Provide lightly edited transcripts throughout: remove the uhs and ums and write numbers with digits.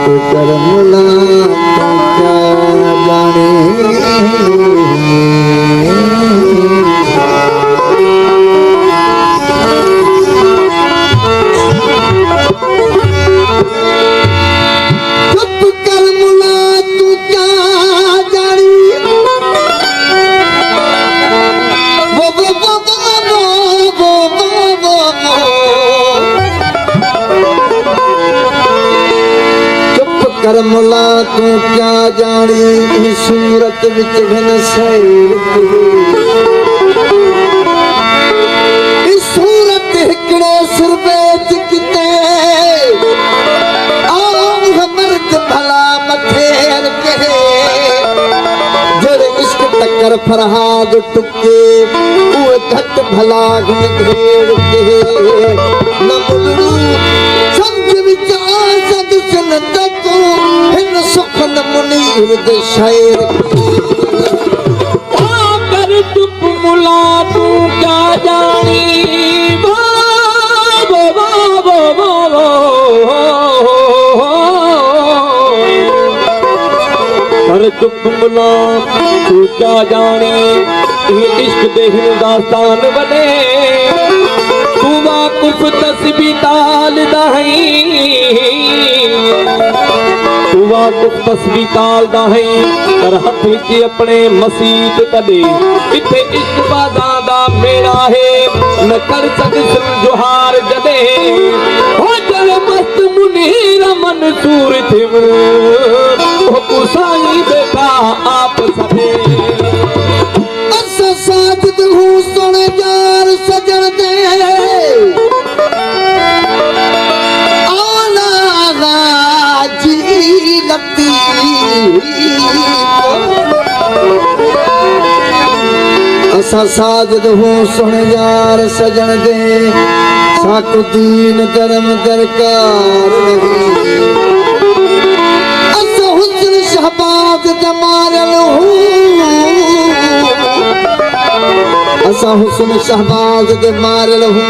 करमुला क्या जाने चुप करमुला तू क्या जानी वो चुप करमुला तू क्या जानी सूरत विच घन सैर सूरत हिकड़े सुरबेच किते मर्द भला मथेर के जड़ इश्क टक्कर फरहाद टुके उहे घट भला घन घेर के न मुलड़ू समझ विचार सद सन तको हिन सुखन मुनीर दे शायर कर चुप मुला तू क्या जानी कर चुप मुला तू क्या जाने इश्क दे दास्तान बने तू वाकुफ तस्बी ताल दही तू वाकुफ तस्बी ताल दही कर हथ विच अपने मसीत कदे इथे इश्क बादा दा मेरा है न कर सकसन जोहार जदे हो चल मस्त मुनीर मंसूर थिम साई बेटा आप सभे असा साजद हूँ सुन यार सजन दे आला जी लती असा साजद हूँ सुन यार सजन दे साकु दीन धर्म दरकार नहीं शहबाज जमारल हूँ असा हुस्न शहबाज दे मारल हूँ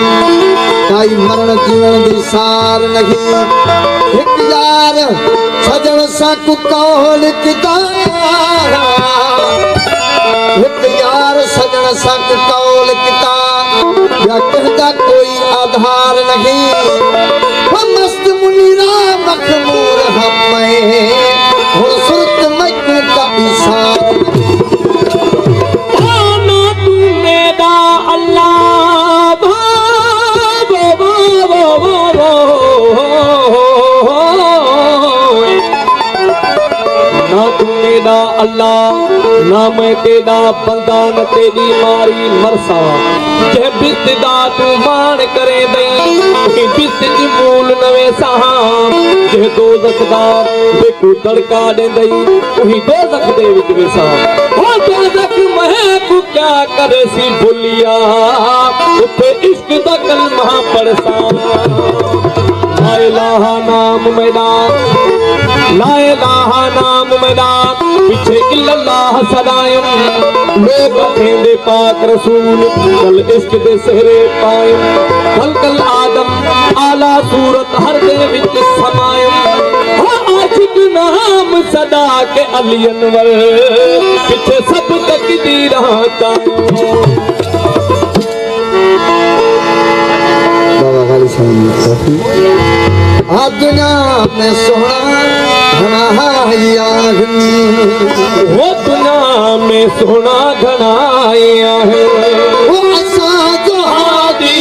काई मरण जीवन दी सार नहीं एक यार सजन साकु कौल किता एक यार सजन साकु कौल किता या कहता कोई आधार नहीं हम मस्त मुनीरा मखमूर हमें सुरत मजनू का इशार ना तू मेरा अल्लाह ना तू मेरा अल्लाह ना मैं तेरा बंदा न तेरी मारी मरसा जे बिस्दा तू मान करे दई बिस्त दी मूल नवे सहां जे दोज़ख दा देखो तड़का दे दई वही दोज़ख दे विच वेसा ओ दोज़ख मैं को क्या करे सी भुलिया उथे इश्क दा कलमा पढ़सा ला इलाहा नाम मेरा ला इलाहा नाम मेरा पीछे इल्लल्लाह सदायम लोग कहंदे पाक रसूल कल इश्क दे सहरे पायम कल कल आदम आला सूरत हर दे विच समायम आशिक नाम सदा के अली अनवर पीछे सब तकदीरां बाबा गाली साहब दुनिया में सोना घना वो दुनिया में सोना घनाया है वो असा जो हादी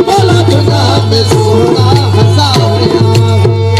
बोला दुनिया में सोना हजारिया बनाए